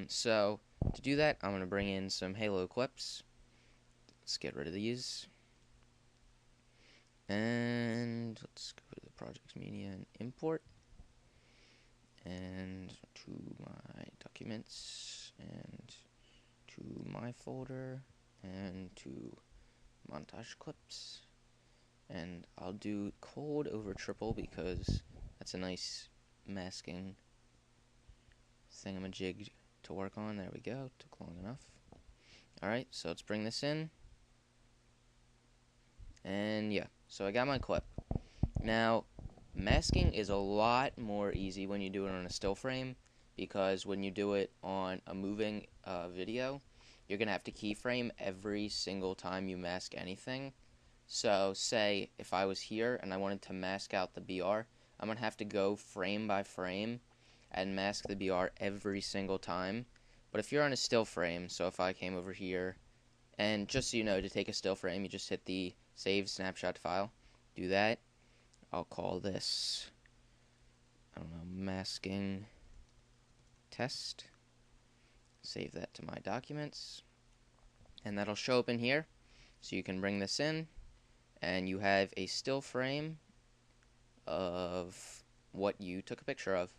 So to do that, I'm going to bring in some Halo clips. Let's get rid of these. And let's go to the projects media and import. And to my documents, and to my folder, and to montage clips. And I'll do cold over triple because that's a nice masking thingamajig to work on. There we go. Took long enough. Alright, so let's bring this in. And yeah, so I got my clip. Now, masking is a lot more easy when you do it on a still frame, because when you do it on a moving video, you're going to have to keyframe every single time you mask anything. So say if I was here and I wanted to mask out the BR, I'm going to have to go frame by frame and mask the BR every single time. But if you're on a still frame, so if I came over here, and just so you know, to take a still frame, you just hit the save snapshot file, do that. I'll call this, I don't know, masking test. Save that to my documents, and that'll show up in here. So you can bring this in, and you have a still frame of what you took a picture of,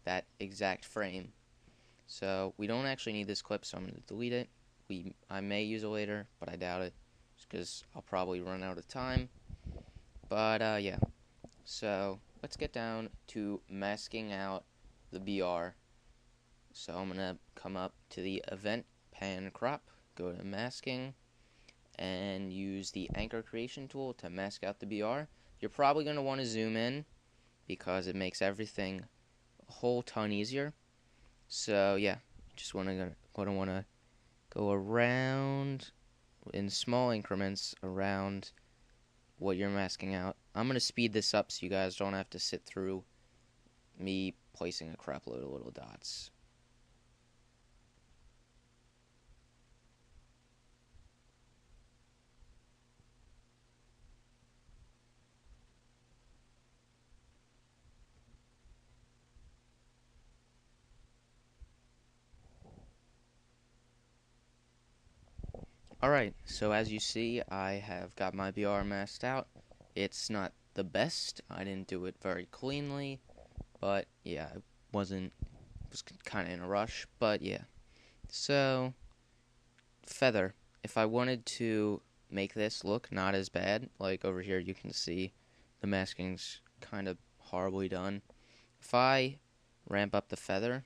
that exact frame. So we don't actually need this clip, so I'm going to delete it. I may use it later, but I doubt it, just because I'll probably run out of time. But yeah, so let's get down to masking out the BR. So I'm going to come up to the event pan crop, go to masking, and use the anchor creation tool to mask out the BR. You're probably going to want to zoom in because it makes everything a whole ton easier. So yeah, just want to go around in small increments around what you're masking out. I'm going to speed this up so you guys don't have to sit through me placing a crap load of little dots. Alright, so as you see, I have got my BR masked out. It's not the best. I didn't do it very cleanly, but yeah, I was kind of in a rush, but yeah. So, feather. If I wanted to make this look not as bad, like over here you can see the masking's kind of horribly done. If I ramp up the feather,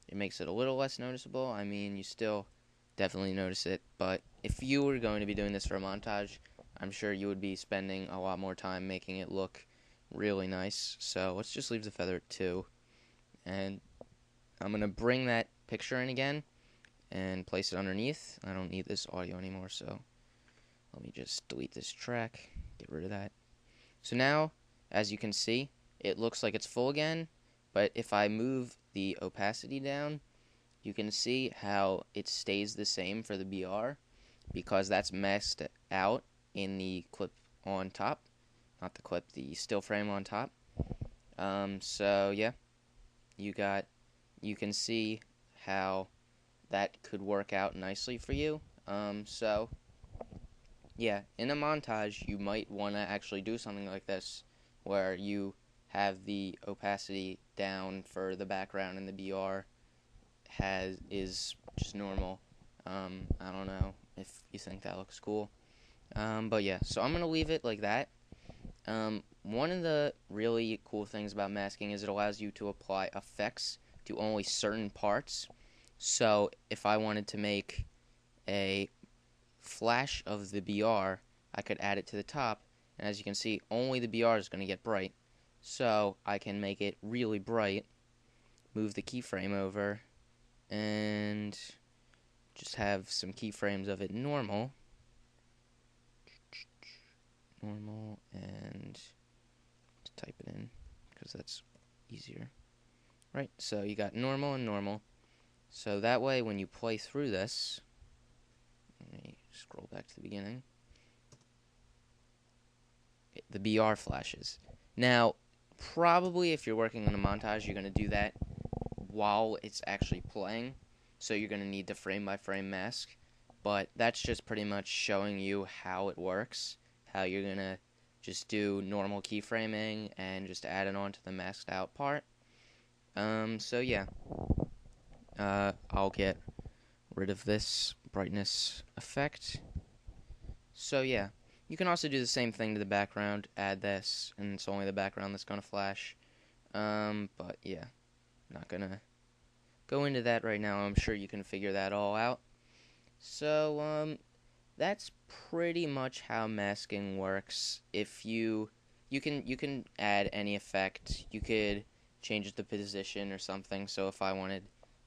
it makes it a little less noticeable. I mean, you still definitely notice it, but if you were going to be doing this for a montage, I'm sure you would be spending a lot more time making it look really nice. So let's just leave the feather at 2, and I'm going to bring that picture in again and place it underneath. I don't need this audio anymore, so let me just delete this track, get rid of that. So now, as you can see, it looks like it's full again, but if I move the opacity down, you can see how it stays the same for the BR because that's masked out in the clip on top. Not the clip, the still frame on top. So yeah, you can see how that could work out nicely for you. So yeah, in a montage, you might want to actually do something like this, where you have the opacity down for the background and the BR is just normal. I don't know if you think that looks cool. But yeah, so I'm going to leave it like that. One of the really cool things about masking is it allows you to apply effects to only certain parts. So if I wanted to make a flash of the BR, I could add it to the top, and as you can see, only the BR is going to get bright. So I can make it really bright, move the keyframe over, and just have some keyframes of it normal, and type it in because that's easier. Right, so you got normal and normal. So that way when you play through this, let me scroll back to the beginning, the BR flashes. Now, probably if you're working on a montage, you're going to do that while it's actually playing, so you're going to need the frame-by-frame mask, but that's just pretty much showing you how it works, how you're going to just do normal keyframing and just add it on to the masked out part. So yeah, I'll get rid of this brightness effect. So yeah, you can also do the same thing to the background, add this, and it's only the background that's going to flash. But yeah, not gonna go into that right now. I'm sure you can figure that all out. So, that's pretty much how masking works. If you can add any effect. You could change the position or something. So if I wanted,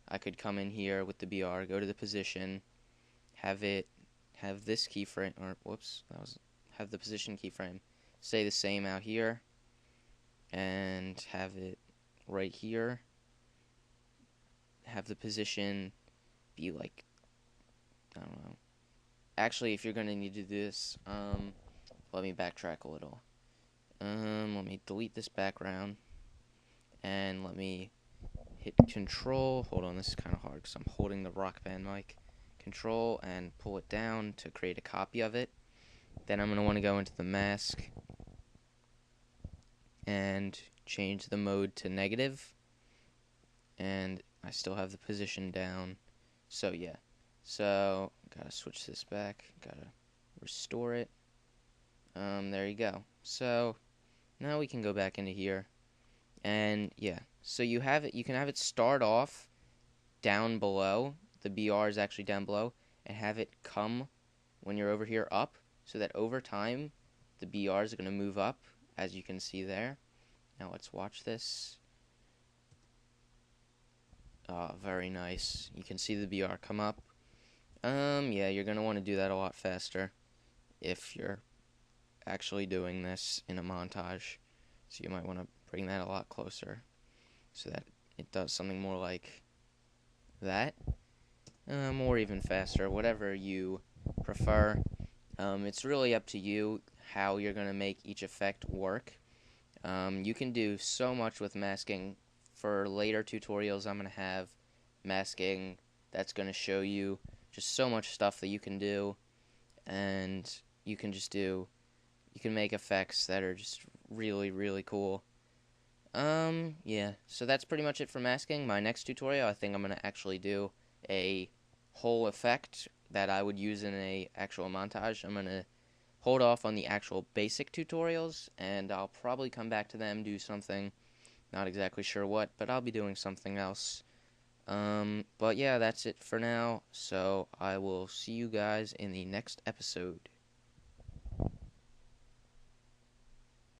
I could come in here with the BR, go to the position, have this keyframe, or whoops, have the position keyframe stay the same out here, and have it right here. Have the position be like, I don't know. Actually, if you're going to need to do this, let me backtrack a little. Let me delete this background, and let me hit Control. Hold on, this is kind of hard because I'm holding the Rock Band mic. Control and pull it down to create a copy of it. Then I'm going to want to go into the mask and change the mode to negative. And I still have the position down. So yeah. So gotta switch this back. Gotta restore it. There you go. So now we can go back into here. And yeah. So you have it. You can have it start off down below. The BR is actually down below, and have it come when you're over here up, so that over time the BR is gonna move up, as you can see there. Now let's watch this. Very nice. You can see the BR come up. Yeah, you're going to want to do that a lot faster if you're actually doing this in a montage. So you might want to bring that a lot closer so that it does something more like that. Or even faster, whatever you prefer. It's really up to you how you're going to make each effect work. You can do so much with masking. For later tutorials, I'm going to have masking that's going to show you just so much stuff that you can do, and you can make effects that are just really, really cool. Yeah, so that's pretty much it for masking. My next tutorial, I think I'm going to actually do a whole effect that I would use in a actual montage. I'm going to hold off on the actual basic tutorials, and I'll probably come back to them, do something. Not exactly sure what, but I'll be doing something else. But yeah, that's it for now. So I will see you guys in the next episode.